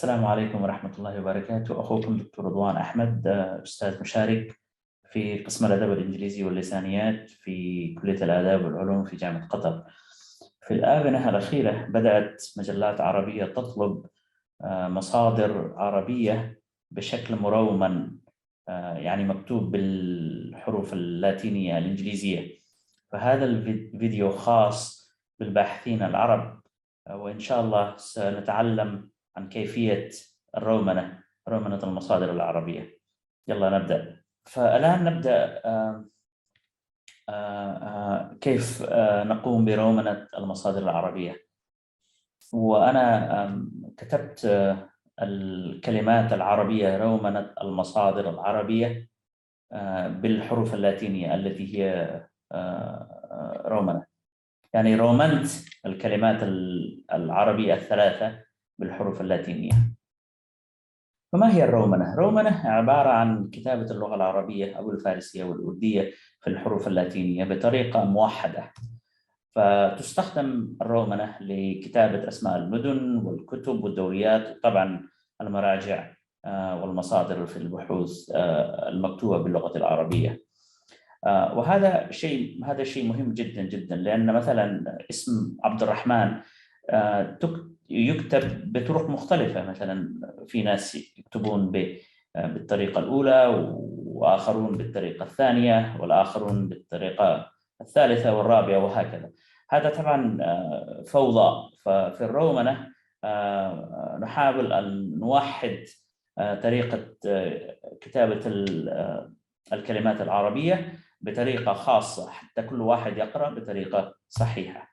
السلام عليكم ورحمة الله وبركاته. أخوكم دكتور رضوان أحمد، أستاذ مشارك في قسم الأدب الإنجليزي واللسانيات في كلية الآداب والعلوم في جامعة قطر. في الآونة الأخيرة بدأت مجلات عربية تطلب مصادر عربية بشكل مرومن، يعني مكتوب بالحروف اللاتينية الإنجليزية. فهذا الفيديو خاص بالباحثين العرب، وإن شاء الله سنتعلم عن كيفية رومنة المصادر العربية. يلا نبدأ. فالآن نبدأ كيف نقوم برومنة المصادر العربية. وأنا كتبت الكلمات العربية، رومنة المصادر العربية بالحروف اللاتينية التي هي رومنة، يعني رومنت الكلمات العربية الثلاثة بالحروف اللاتينية. فما هي الرومنة؟ رومنة عبارة عن كتابة اللغة العربية أو الفارسية والأردية في الحروف اللاتينية بطريقة موحدة. فتستخدم الرومنة لكتابة أسماء المدن والكتب والدوريات، وطبعا المراجع والمصادر في البحوث المكتوبة باللغة العربية. وهذا شيء مهم جدا جدا، لأن مثلا اسم عبد الرحمن يكتب بطرق مختلفة. مثلا في ناس يكتبون بالطريقة الأولى، وآخرون بالطريقة الثانية، والآخرون بالطريقة الثالثة والرابعة، وهكذا. هذا طبعا فوضى. ففي الرومنة نحاول أن نوحد طريقة كتابة الكلمات العربية بطريقة خاصة حتى كل واحد يقرأ بطريقة صحيحة.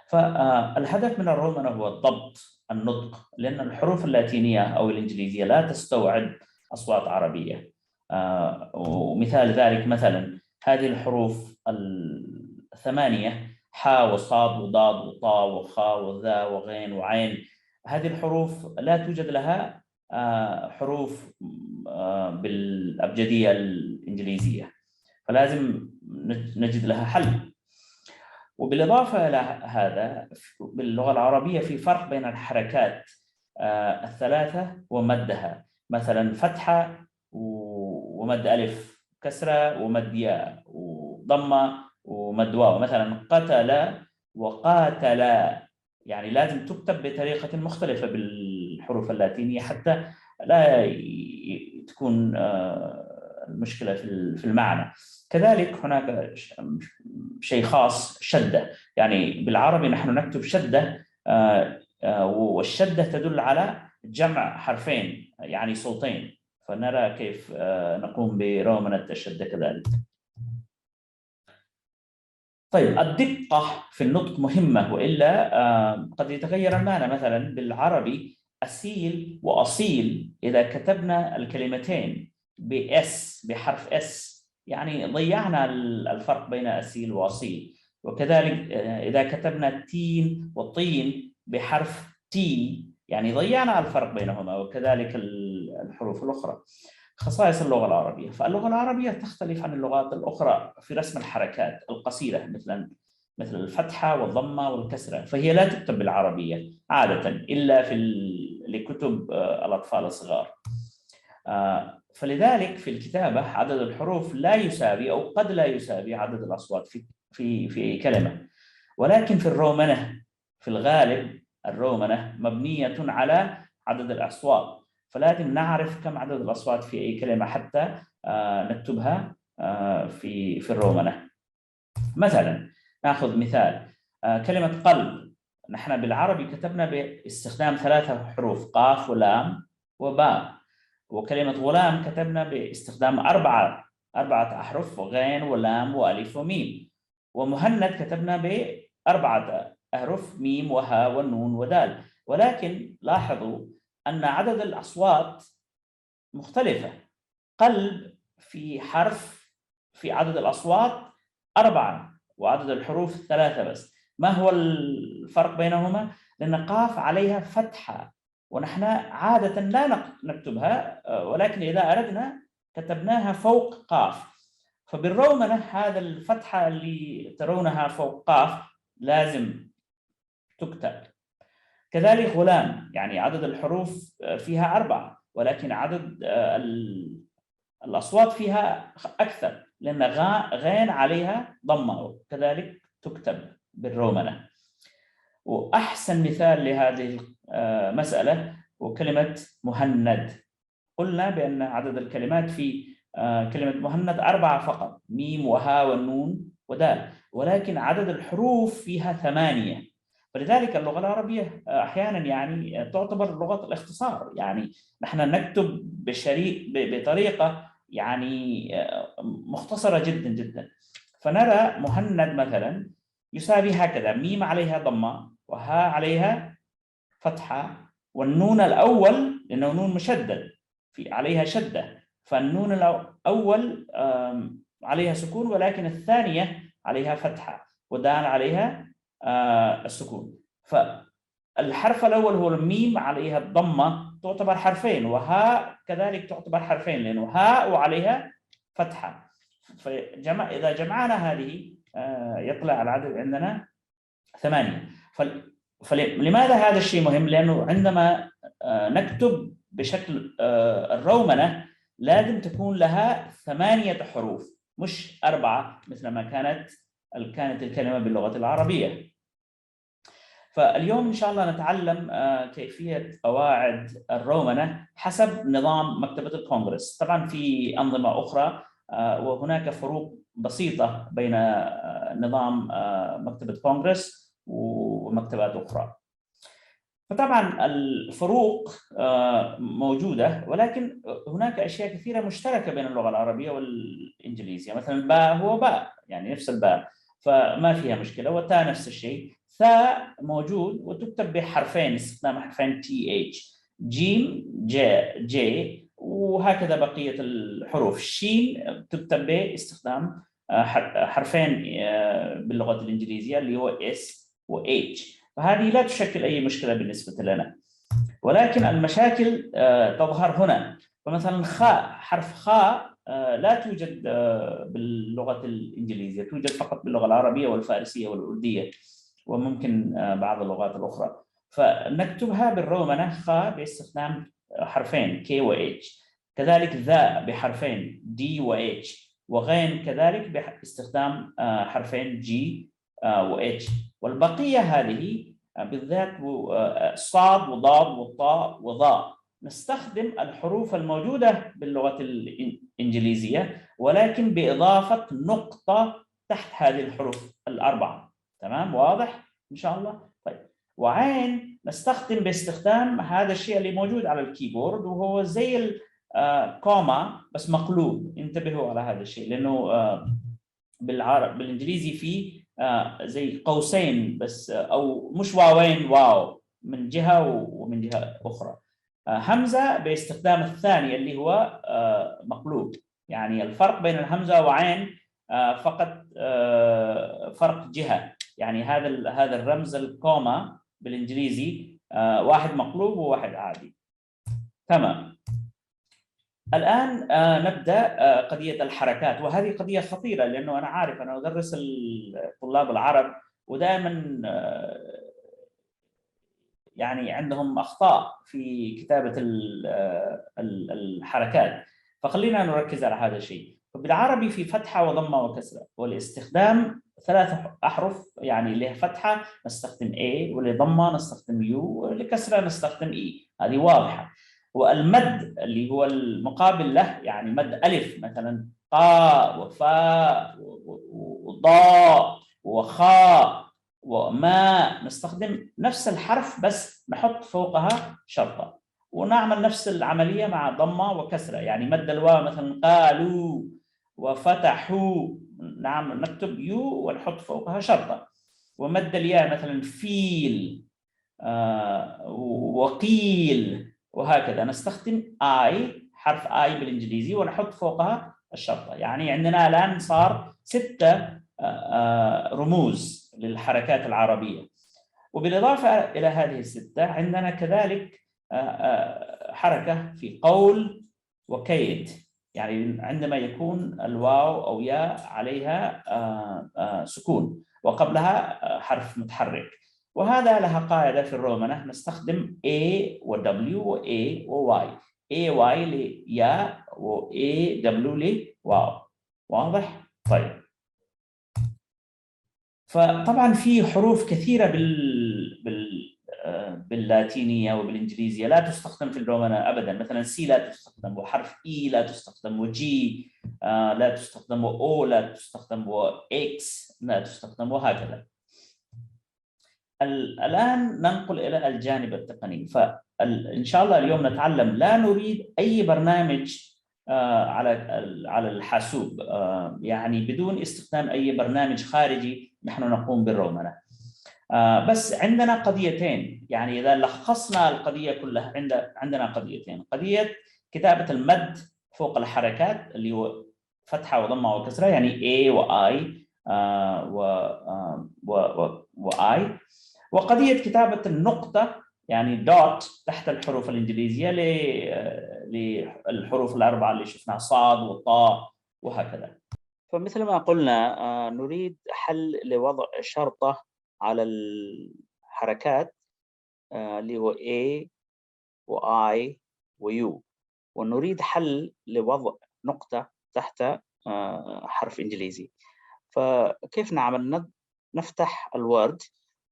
فالهدف من الرومنة هو الضبط، النطق، لأن الحروف اللاتينية أو الإنجليزية لا تستوعب أصوات عربية. ومثال ذلك مثلا هذه الحروف الثمانية، حاء وصاد وضاد وطاء وخاء وذا وغين وعين، هذه الحروف لا توجد لها حروف بالأبجدية الإنجليزية، فلازم نجد لها حل. وبالإضافة إلى هذا، باللغة العربية في فرق بين الحركات الثلاثة ومدها، مثلا فتحة ومد ألف، كسرة ومد ياء، وضمة ومد واو. مثلا قتل وقاتل، يعني لازم تكتب بطريقة مختلفة بالحروف اللاتينية حتى لا تكون المشكلة في المعنى. كذلك هناك شيء خاص، شدة. يعني بالعربي نحن نكتب شدة، والشدة تدل على جمع حرفين يعني صوتين، فنرى كيف نقوم برومنة الشدة كذلك. طيب، الدقة في النطق مهمة، وإلا قد يتغير المعنى. مثلا بالعربي أسيل وأصيل، إذا كتبنا الكلمتين بحرف اس يعني ضيعنا الفرق بين أسيل وأصيل. وكذلك إذا كتبنا تين وطين بحرف تي يعني ضيعنا الفرق بينهما، وكذلك الحروف الأخرى. خصائص اللغة العربية. فاللغة العربية تختلف عن اللغات الأخرى في رسم الحركات القصيرة، مثل الفتحة والضمة والكسرة، فهي لا تكتب بالعربية عادة إلا لكتب الأطفال الصغار. فلذلك في الكتابة عدد الحروف لا يساوي أو قد لا يساوي عدد الأصوات في كلمة. ولكن في الرومنة في الغالب الرومنة مبنية على عدد الأصوات، فلازم نعرف كم عدد الأصوات في أي كلمة حتى نكتبها في الرومنة. مثلا نأخذ مثال كلمة قلب. نحن بالعربي كتبنا باستخدام 3 حروف، قاف ولام وباء. وكلمة غلام كتبنا باستخدام 4 أحرف، غين ولام وألف وميم. ومهند كتبنا ب4 أحرف، ميم وهاء والنون ودال. ولكن لاحظوا أن عدد الأصوات مختلفة. قلب في عدد الأصوات 4 وعدد الحروف 3 بس. ما هو الفرق بينهما؟ لأن قاف عليها فتحة، ونحن عادة لا نكتبها، ولكن إذا أردنا كتبناها فوق قاف. فبالرومنة هذا الفتحة اللي ترونها فوق قاف لازم تكتب. كذلك غلام، يعني عدد الحروف فيها 4 ولكن عدد الأصوات فيها أكثر، لأن غين عليها ضمة كذلك تكتب بالرومنة. وأحسن مثال لهذه المسألة هو كلمة مهند. قلنا بأن عدد الكلمات في كلمة مهند 4 فقط، ميم وهاء والنون ودال، ولكن عدد الحروف فيها 8. فلذلك اللغة العربية أحيانا يعني تعتبر لغة الاختصار، يعني نحن نكتب بطريقة يعني مختصرة جدا جدا. فنرى مهند مثلا يساوي هكذا: ميم عليها ضمة وهاء عليها فتحة، والنون الأول لأنه نون مشدد في عليها شدة، فالنون الأول عليها سكون، ولكن الثانية عليها فتحة، ودال عليها السكون. فالحرف الأول هو الميم عليها الضمة تعتبر حرفين، وهاء كذلك تعتبر حرفين لأنه هاء وعليها فتحة. إذا جمعنا هذه يطلع العدد عندنا 8. فلماذا هذا الشيء مهم؟ لأنه عندما نكتب بشكل الرومنة لازم تكون لها 8 حروف مش 4 مثل ما كانت الكلمة باللغة العربية. فاليوم إن شاء الله نتعلم كيفية قواعد الرومنة حسب نظام مكتبة الكونغرس. طبعا في أنظمة أخرى وهناك فروق بسيطة بين نظام مكتبة كونغرس ومكتبات أخرى. فطبعا الفروق موجودة، ولكن هناك أشياء كثيرة مشتركة بين اللغة العربية والإنجليزية. مثلا الباء هو باء، يعني نفس الباء، فما فيها مشكلة. والتاء نفس الشيء. ثاء موجود وتكتب بحرفين، استخدام حرفين TH. جيم جي، وهكذا بقية الحروف. شين تكتب باستخدام حرفين باللغة الإنجليزية اللي هو S و H. فهذه لا تشكل أي مشكلة بالنسبة لنا، ولكن المشاكل تظهر هنا. فمثلا خاء، حرف خاء لا توجد باللغة الإنجليزية، توجد فقط باللغة العربية والفارسية والأردية وممكن بعض اللغات الأخرى. فنكتبها بالرومنة خاء باستخدام حرفين K و H. كذلك ذاء بحرفين D و H، وغين كذلك باستخدام حرفين G و H. والبقية هذه بالذات صاد وضاد والطاء وضاء نستخدم الحروف الموجودة باللغة الإنجليزية، ولكن بإضافة نقطة تحت هذه الحروف ال4. تمام؟ واضح إن شاء الله؟ طيب. وعين نستخدم باستخدام هذا الشيء اللي موجود على الكيبورد، وهو زي الكوما بس مقلوب. انتبهوا على هذا الشيء، لأنه بالإنجليزي فيه زي قوسين بس، أو مش واوين، واو من جهة ومن جهة أخرى. همزة باستخدام الثاني اللي هو مقلوب. يعني الفرق بين الهمزة وعين فقط فرق جهة. يعني هذا الرمز الكوما بالإنجليزي واحد مقلوب وواحد عادي. تمام. الآن نبدأ قضية الحركات، وهذه قضية خطيرة لأنه أنا عارف أنا أدرس الطلاب العرب ودائما يعني عندهم أخطاء في كتابة الحركات، فخلينا نركز على هذا الشيء. بالعربي في فتحة وضمة وكسرة، والاستخدام 3 أحرف، يعني اللي فتحة نستخدم A، ولضمة نستخدم U، ولكسرة نستخدم E. هذه واضحة. والمد اللي هو المقابل له، يعني مد ألف مثلا قاء وفاء وضاء وخاء وما، نستخدم نفس الحرف بس نحط فوقها شرطة، ونعمل نفس العملية مع ضمة وكسرة. يعني مد الواو مثلا قالوا وفتحوا، نعم نكتب يو ونحط فوقها شرطة. ومد الياء مثلا فيل وقيل، وهكذا نستخدم آي، حرف آي بالإنجليزي، ونحط فوقها الشرطة. يعني عندنا الآن صار 6 رموز للحركات العربية. وبالإضافة إلى هذه ال6 عندنا كذلك حركة في قول وكيد. يعني عندما يكون الواو أو ياء عليها سكون وقبلها حرف متحرك. وهذا لها قاعدة في الرومنة، نستخدم A و W و A و Y. A Y ليا و A W لواو. واضح؟ طيب. فطبعا في حروف كثيرة باللاتينية وبالإنجليزية لا تستخدم في الرومنة أبدا. مثلا C لا تستخدم، وحرف E لا تستخدم، وG لا تستخدم، وO لا تستخدم، وX لا تستخدم، وهكذا. الآن ننقل إلى الجانب التقني. فإن شاء الله اليوم نتعلم، لا نريد أي برنامج على الحاسوب، يعني بدون استخدام أي برنامج خارجي نحن نقوم بالرومنة. بس عندنا قضيتين، يعني إذا لخصنا القضية كلها عندنا قضيتين. قضية كتابة المد فوق الحركات اللي هو فتحة وضمة وكسرة، يعني A و I و I، وقضية كتابة النقطة يعني دوت تحت الحروف الإنجليزية للحروف الأربعة اللي شفناها، صاد وطاء وهكذا. فمثل ما قلنا نريد حل لوضع شرطة على الحركات اللي هو A و I و U، ونريد حل لوضع نقطة تحت حرف إنجليزي. فكيف نعمل؟ نفتح الوورد،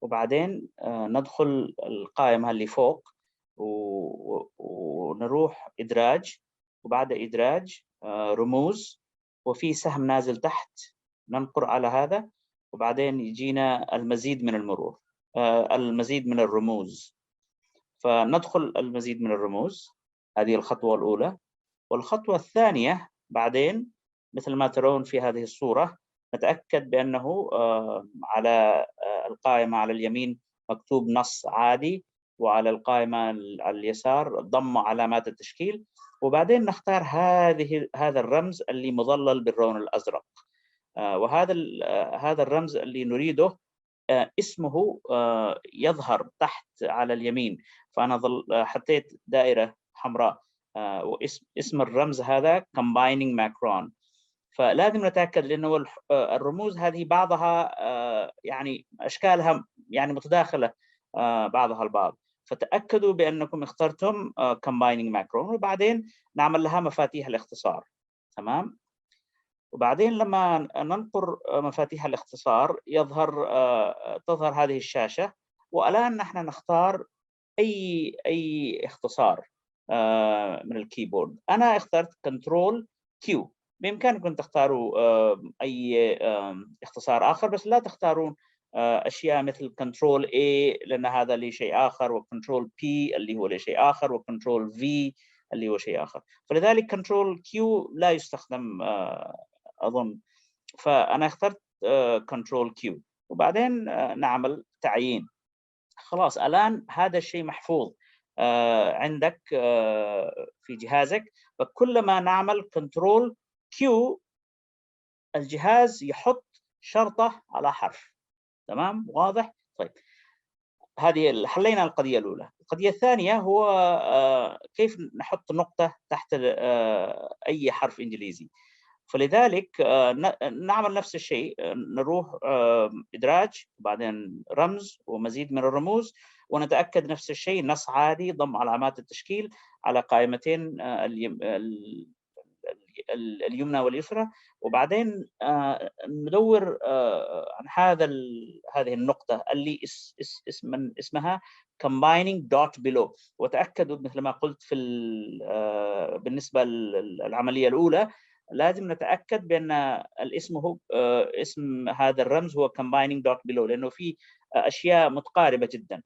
وبعدين ندخل القائمة اللي فوق ونروح إدراج، وبعد إدراج رموز، وفي سهم نازل تحت ننقر على هذا، وبعدين يجينا المزيد من المرور، المزيد من الرموز. فندخل المزيد من الرموز، هذه الخطوة الأولى. والخطوة الثانية بعدين مثل ما ترون في هذه الصورة، نتأكد بأنه على القائمة على اليمين مكتوب نص عادي، وعلى القائمة على اليسار ضم علامات التشكيل، وبعدين نختار هذا الرمز اللي مظلل باللون الأزرق. هذا الرمز اللي نريده اسمه يظهر تحت على اليمين. فأنا حطيت دائرة حمراء واسم الرمز هذا combining macron. فلازم نتأكد، لأنه الرموز هذه بعضها يعني أشكالها يعني متداخلة بعضها البعض، فتأكدوا بأنكم اخترتم combining macron، وبعدين نعمل لها مفاتيح الاختصار. تمام. وبعدين لما ننقر مفاتيح الاختصار تظهر هذه الشاشة. والآن نحن نختار أي اختصار من الكيبورد. أنا اخترت كنترول كيو. بإمكانكم تختاروا أي اختصار آخر، بس لا تختارون أشياء مثل كنترول A لأن هذا لشيء آخر، وكنترول P اللي هو لشيء آخر، وكنترول V اللي هو شيء آخر. فلذلك كنترول كيو لا يستخدم أظن. فأنا اخترت كنترول كيو، وبعدين نعمل تعيين. خلاص الآن هذا الشيء محفوظ عندك في جهازك. فكلما نعمل كنترول كيو الجهاز يحط شرطة على حرف. تمام، واضح؟ طيب، هذه حلينا القضية الأولى. القضية الثانية هو كيف نحط نقطة تحت أي حرف إنجليزي. فلذلك نعمل نفس الشيء، نروح إدراج وبعدين رمز ومزيد من الرموز، ونتأكد نفس الشيء نص عادي ضم علامات التشكيل على قائمتين اليمنى واليسرى، وبعدين ندور عن هذه النقطة اللي اسمها combining dot below. وتأكدوا مثل ما قلت في بالنسبة للعملية الأولى لازم نتأكد بأن الاسم هو اسم هذا الرمز هو combining dot below، لأنه في أشياء متقاربة جدا.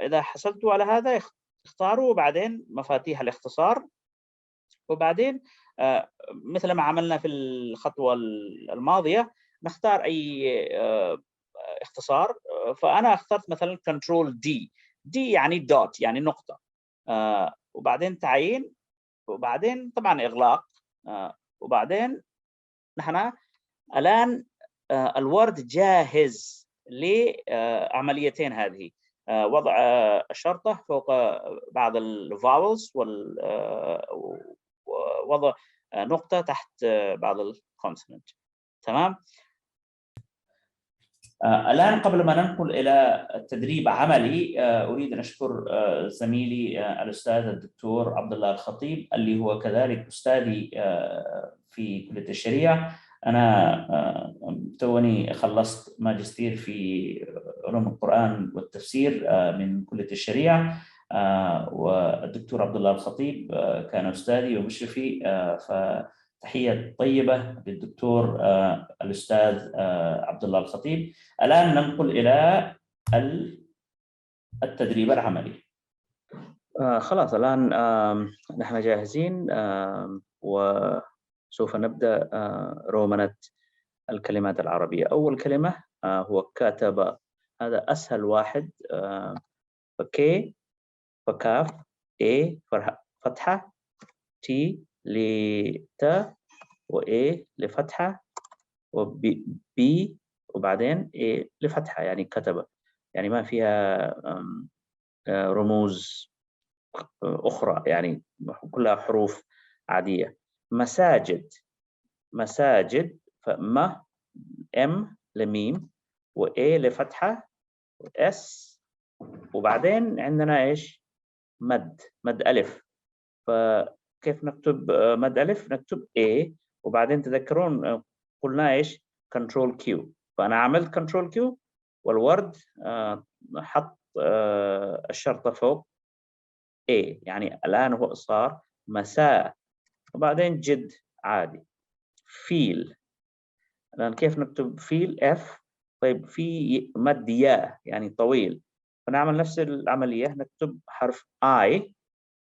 إذا حصلتوا على هذا اختاروا، وبعدين مفاتيح الاختصار، وبعدين مثل ما عملنا في الخطوة الماضية نختار أي اختصار. فأنا اخترت مثلا كنترول دي يعني دوت يعني نقطة، وبعدين تعيين، وبعدين طبعا إغلاق، وبعدين نحن الآن الوورد جاهز لعمليتين هذه: وضع الشرطة فوق بعض الفاولز ووضع نقطة تحت بعض الكونسونانت. تمام. الآن قبل ما ننقل إلى تدريب عملي، أريد أن أشكر زميلي الأستاذ الدكتور عبد الله الخطيب، اللي هو كذلك أستاذي في كلية الشريعة. أنا توني خلصت ماجستير في علوم القرآن والتفسير من كلية الشريعة، والدكتور عبد الله الخطيب كان أستاذي ومشرفي. فتحية طيبة للدكتور الأستاذ عبد الله الخطيب. الآن ننقل إلى التدريب العملي. خلاص الآن نحن جاهزين، وسوف نبدأ رومنة الكلمات العربية. أول كلمة هو كتب، هذا أسهل واحد. فكي، فكاف، A فتحة، T لتا، وA لفتحة، وB وبعدين A لفتحة، يعني كتب، يعني ما فيها رموز أخرى، يعني كلها حروف عادية. مساجد، مساجد، فما M لميم، وA لفتحة، S، وبعدين عندنا إيش؟ مد ألف. فكيف نكتب مد ألف؟ نكتب A، وبعدين تذكرون قلنا إيش؟ كنترول كيو. فأنا عملت كنترول كيو، والورد حط الشرطة فوق A، يعني الآن هو صار مساء، وبعدين جد عادي. فيل، الآن كيف نكتب فيل؟ F. طيب في مد ياء يعني طويل، فنعمل نفس العملية، نكتب حرف I،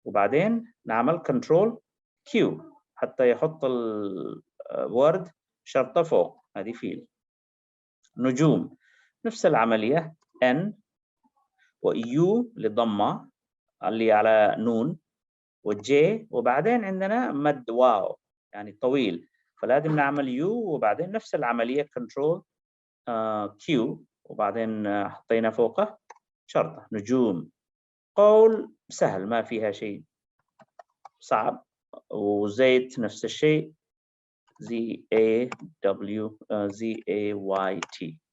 وبعدين نعمل كنترول كيو حتى يحط الورد شرطة فوق، هذه فيل. نجوم، نفس العملية، N ويو للضمة اللي على نون، والجي، وبعدين عندنا مد واو يعني طويل، فلازم نعمل يو، وبعدين نفس العملية كنترول كيو، وبعدين حطينا فوقه شرطة. نجوم. قول سهل ما فيها شيء صعب. وزيت نفس الشيء، ZAWT،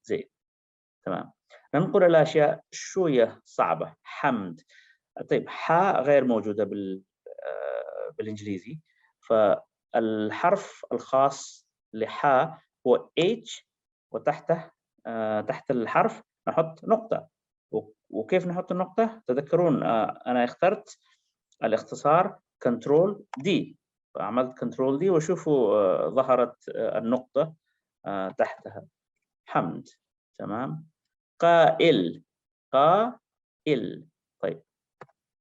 زيت. تمام. ننقل إلى أشياء شوية صعبة. حمد. طيب حاء غير موجودة بالإنجليزي، فالحرف الخاص لحاء هو H، وتحته تحت الحرف نحط نقطة. وكيف نحط النقطة؟ تذكرون أنا اخترت الاختصار كنترول دي، فعملت كنترول دي، وشوفوا ظهرت النقطة تحتها. حمد. تمام. قائل، قائل. طيب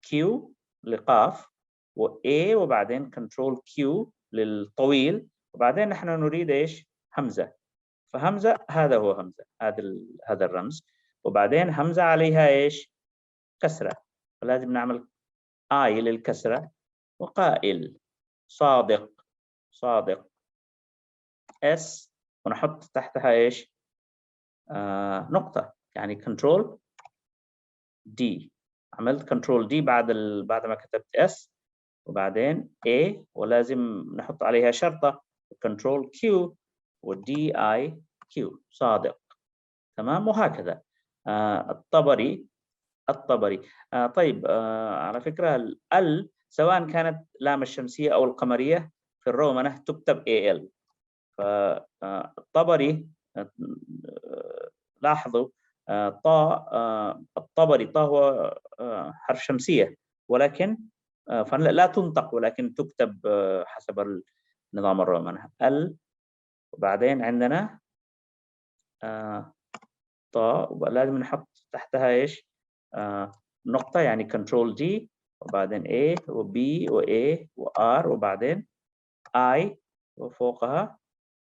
كيو لقاف، وA، وبعدين كنترول كيو للطويل، وبعدين نحن نريد ايش؟ همزة. فهمزة هذا هو همزة، هذا الرمز، وبعدين همزة عليها ايش؟ كسرة، فلازم نعمل I للكسرة. وقائل. صادق، صادق، S، ونحط تحتها ايش؟ نقطة، يعني كنترول D. عملت كنترول D بعد ما كتبت S، وبعدين A، ولازم نحط عليها شرطة، كنترول Q، والدي اي كيو، صادق. تمام. وهكذا. الطبري، الطبري. طيب على فكرة ال سواء كانت لام الشمسية أو القمرية في الرومنة تكتب AL. فالطبري لاحظوا طاء، الطبري طاء هو حرف شمسية، ولكن فلا تنطق، ولكن تكتب حسب النظام الرومنة. ال، وبعدين عندنا طاء، لازم نحط تحتها ايش؟ نقطة، يعني كنترول دي، وبعدين A وB وA وR، وبعدين I، وفوقها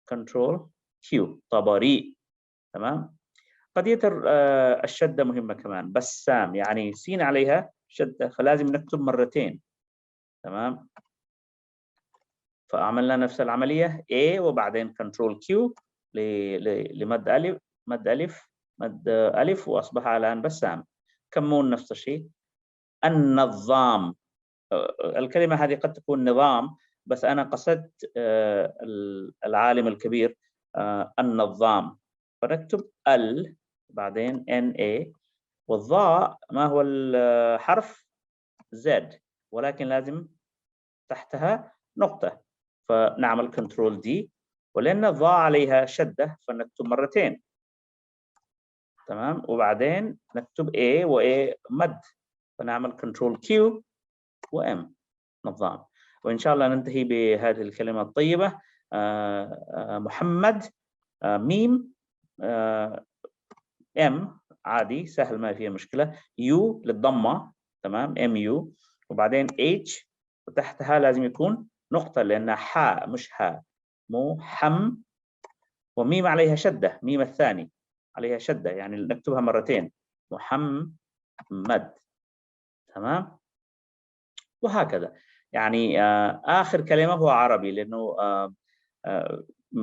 كنترول Q. طبري. تمام. قضية الشدة مهمة كمان. بسام، يعني سين عليها شدة، فلازم نكتب مرتين. تمام. فعملنا نفس العملية، A وبعدين كنترول Q لمد ألف، مد ألف، وأصبح الآن بسام. كمون نفس الشيء. النظام، الكلمة هذه قد تكون نظام، بس أنا قصدت العالم الكبير النظام، فنكتب ال بعدين NA، والضاء ما هو الحرف؟ Z، ولكن لازم تحتها نقطة، فنعمل كنترول D، ولأن الضاء عليها شدة فنكتب مرتين، تمام. وبعدين نكتب A و A مد، فنعمل كنترول Q و M نظام. وإن شاء الله ننتهي بهذه الكلمة الطيبة. محمد، ميم، M عادي سهل ما فيها مشكلة، U للضمة، تمام، MU، وبعدين H وتحتها لازم يكون نقطة لأنها حاء مش هاء، مو حم، وميم عليها شدة، ميم الثاني عليها شدة يعني نكتبها مرتين، محمد، تمام. وهكذا يعني. آخر كلمة هو عربي لأنه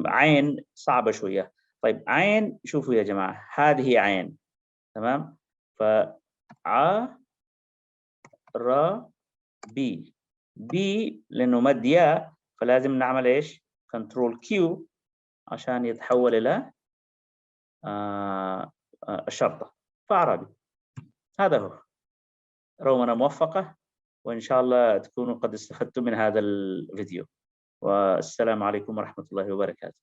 عين صعبة شوية. طيب عين، شوفوا يا جماعة هذه عين، تمام. ع ر بي، بي لأنه مد ياء فلازم نعمل إيش؟ كنترول كيو عشان يتحول إلى الشرطة، فعربي. هذا هو. رومنا موفقة، وإن شاء الله تكونوا قد استفدتم من هذا الفيديو، والسلام عليكم ورحمة الله وبركاته.